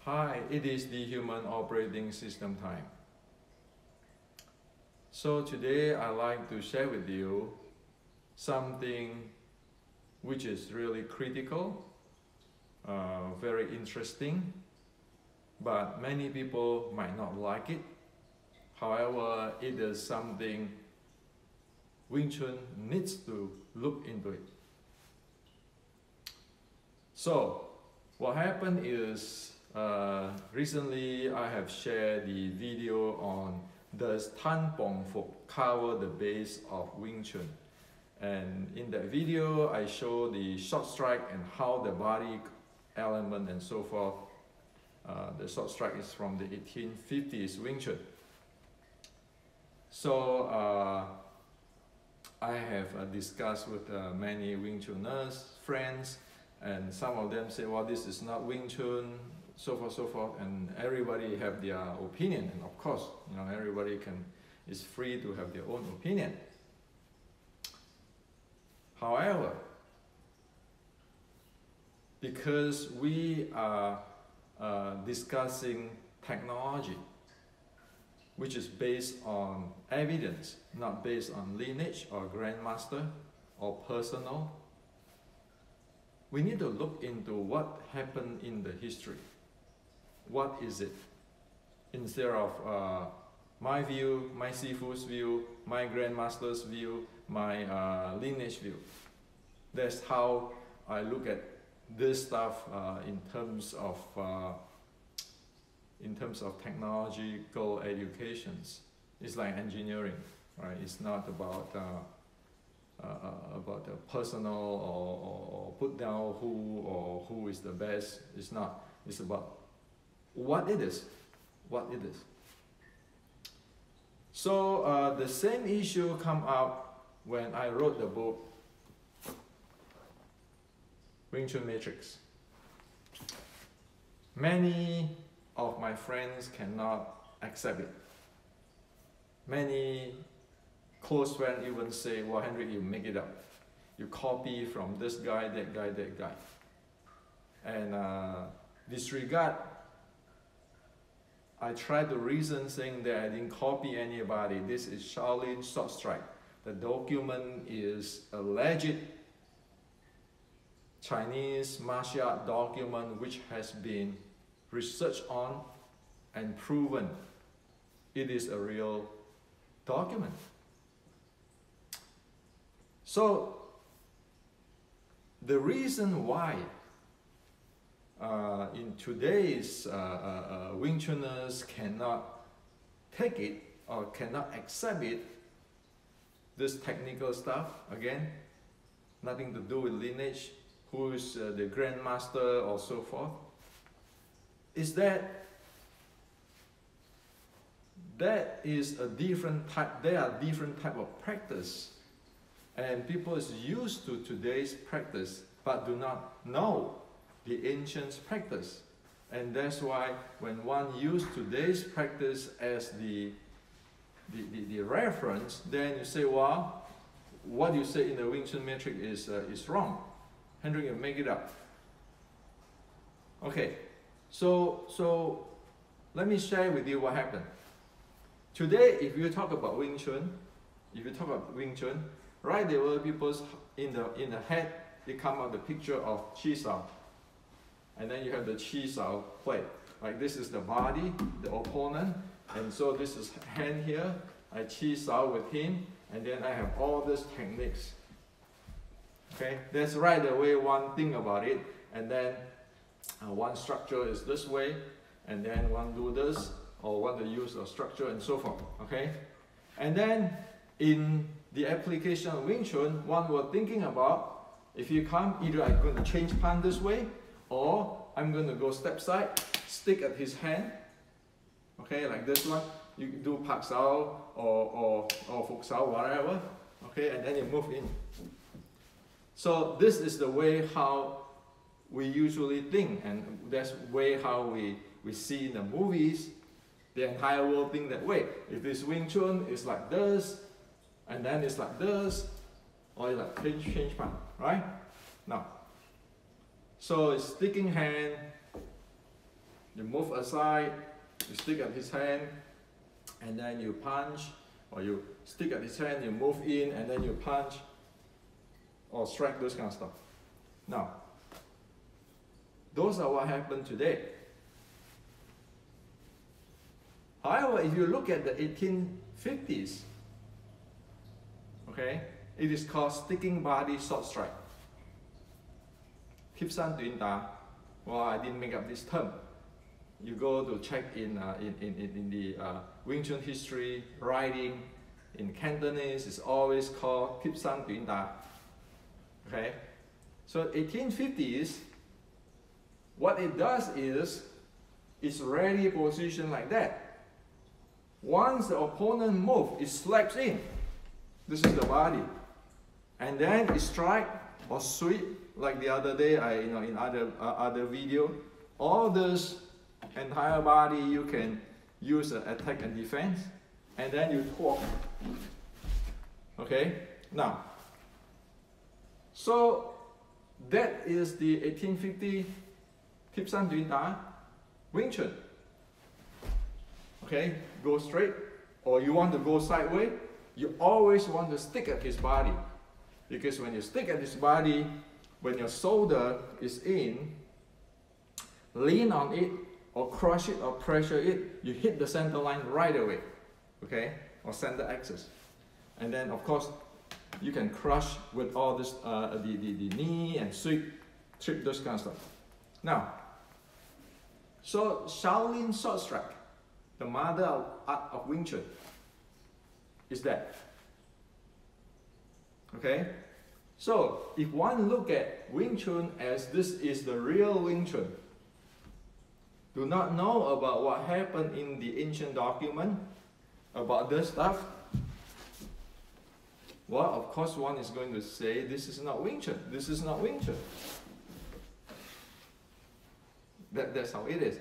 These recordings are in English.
Hi, it is the Human Operating System time. So today I'd like to share with you something which is really critical, very interesting, but many people might not like it. However, it is something Wing Chun needs to look into it. So what happened is recently I have shared the video on does Tan Pong Fuk cover the base of Wing Chun, and in that video I show the short strike and how the body element and so forth. The short strike is from the 1850s Wing Chun. So I have discussed with many Wing Chuners friends, and some of them say, well, this is not Wing Chun, so forth, and everybody have their opinion, and of course, everybody is free to have their own opinion. However, because we are discussing technology, which is based on evidence, not based on lineage or grandmaster or personal, we need to look into what happened in the history. What is it? Instead of my view, my Sifu's view, my grandmaster's view, my lineage view. That's how I look at this stuff in terms of technological educations. It's like engineering, right? It's not about a personal or put down who is the best. It's not. It's about what it is. So the same issue come up when I wrote the book Wing Chun Matrix. Many of my friends cannot accept it. Many close friends even say, well, Henry, you make it up. You copy from this guy, that guy, that guy. And disregard, I try to reason saying that I didn't copy anybody. This is Shaolin Short Strike. The document is a legit Chinese martial art document which has been researched on and proven. It is a real document. So the reason why in today's Wing Chuners cannot take it or cannot accept it, this technical stuff, again, nothing to do with lineage, who is the grandmaster or so forth, is that is a different type, there are different type of practice, and people is used to today's practice but do not know the ancient practice. And that's why when one uses today's practice as the reference, then you say, well, what you say in the Wing Chun Matrix is wrong. Henry, you make it up. Okay, so let me share with you what happened. Today, if you talk about Wing Chun, right, there were people in the head, they come out the picture of Chi Sao. And then you have the Chi Sao plate. Like this is the body, the opponent, and so this is hand here. I Chi Sao with him, and then I have all these techniques. Okay, that's right the way one think about it. And then one structure is this way, and then one do this, or one to use a structure and so forth. Okay, and then in the application of Wing Chun, one was thinking about, if you come, either I'm going to change pan this way, or I'm going to go step side, stick at his hand, okay, like this one. You do Pak Sao or Fuk Sao, whatever, okay, and then you move in. So this is the way how we usually think, and that's the way how we see in the movies. The entire world think that way. If this Wing Chun is like this, and then it's like this, or it's like change pan, right? Now, so it's sticking hand, You move aside, you stick at his hand, and then you punch, or you stick at his hand, you move in, and then you punch, or strike, those kind of stuff. Now, those are what happened today. However, if you look at the 1850s, okay, it is called sticking body sword strike. Kip san tuyến đá. Well, I didn't make up this term. You go to check in the Wing Chun history, writing, in Cantonese, it's always called Kip san tuyến đá. Okay? So 1850s, what it does is, it's ready position like that. Once the opponent moves, it slaps in. This is the body. And then it strike or sweep, like the other day, in other video. All this entire body you can use attack and defense. And then you talk. Okay? Now, so that is the 1850 Kip san tuyến đá Wing Chun. Okay, go straight, or you want to go sideways, you always want to stick at his body. Because when you stick at his body, when your shoulder is in, lean on it, or crush it, or pressure it, you hit the center line right away, okay, or center axis. And then, of course, you can crush with all this, the knee and sweep, trip, those kind of stuff. Now, so Shaolin sword strike, the mother of art of Wing Chun, is that. Okay? So, if one look at Wing Chun as this is the real Wing Chun, do not know about what happened in the ancient document, about this stuff, well, of course one is going to say, this is not Wing Chun, this is not Wing Chun. That's how it is.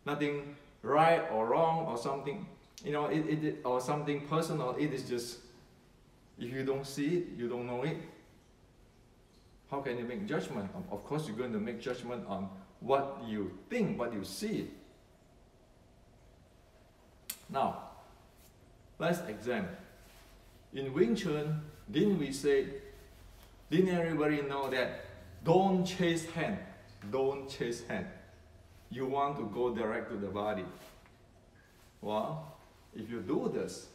Nothing right or wrong or something, or something personal. It is just, if you don't see it, you don't know it. How can you make judgment? Of course you're going to make judgment on what you think, what you see. Now, let's examine. In Wing Chun, didn't everybody know that don't chase hand, don't chase hand. You want to go direct to the body. Well, if you do this,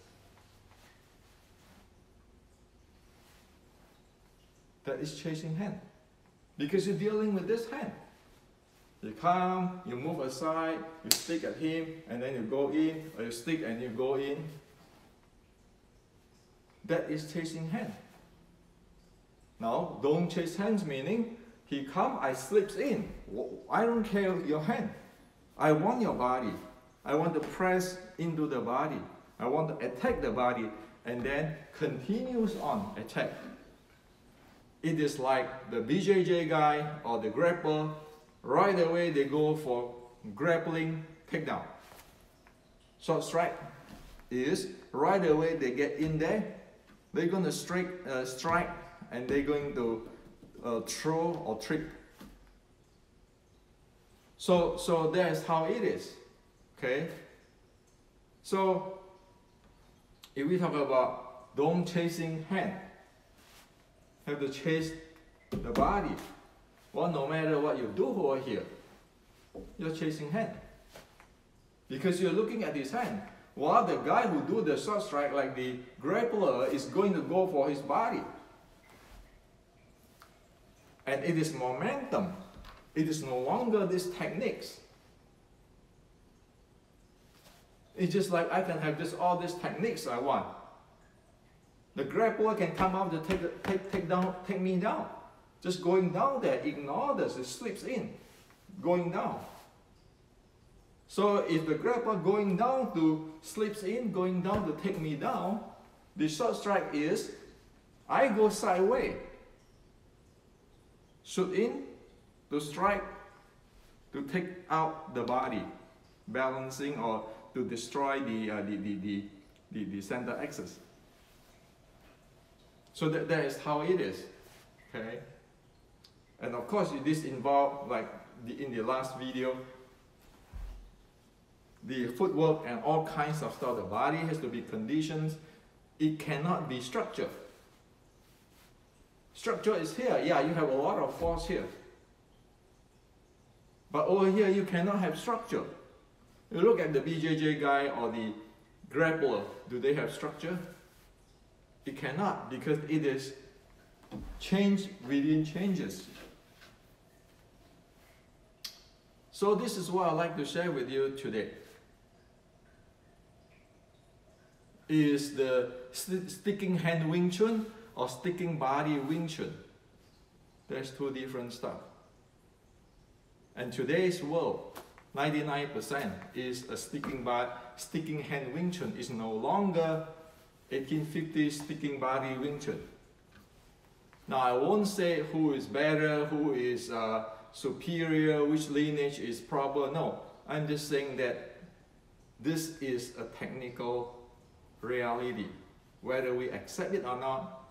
that is chasing hand. Because you're dealing with this hand. You come, you move aside, you stick at him, and then you go in, or you stick and you go in. That is chasing hand. Now, don't chase hands meaning, he come, I slips in. I don't care your hand. I want your body. I want to press into the body. I want to attack the body, and then continues on attack. It is like the BJJ guy or the grappler, right away they go for grappling takedown. Sword strike is right away they get in there, they're going to strike, and they're going to throw or trip. So that's how it is. Okay? So if we talk about don't chasing hand, have to chase the body. Well, no matter what you do over here, you're chasing hand. Because you're looking at his hand. While the guy who do the sword strike, like the grappler, is going to go for his body. And it is momentum. It is no longer these techniques. It's just like I can have just all these techniques I want. The grappler can come up to take me down. Just going down there, ignore this, it slips in, going down. So if the grappler going down to slips in, going down to take me down, the sword strike is, I go sideways, shoot in, to strike, to take out the body, balancing or to destroy the center axis. So that is how it is, okay? And of course, this involved, like in the last video, the footwork and all kinds of stuff. The body has to be conditioned. It cannot be structure. Structure is here. Yeah, you have a lot of force here. But over here, you cannot have structure. You look at the BJJ guy or the grappler. Do they have structure? It cannot, because it is change within changes. So this is what I'd like to share with you today. Is the sticking hand Wing Chun or sticking body Wing Chun? There's two different stuff. And today's world, 99% is a sticking hand Wing Chun. Is no longer 1850s sticking body Wing Chun. Now I won't say who is better, who is superior, which lineage is proper. No, I'm just saying that this is a technical reality. Whether we accept it or not,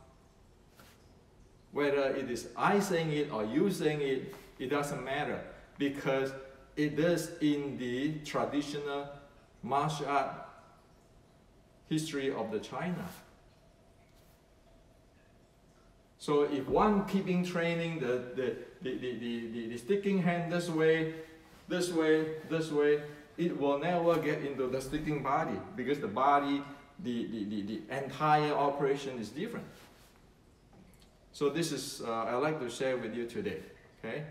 whether it is I saying it or you saying it, it doesn't matter, because it is in the traditional martial art history of the China. So if one keeping training the sticking hand this way, it will never get into the sticking body, because the body, the entire operation is different. So this is I'd like to share with you today. Okay.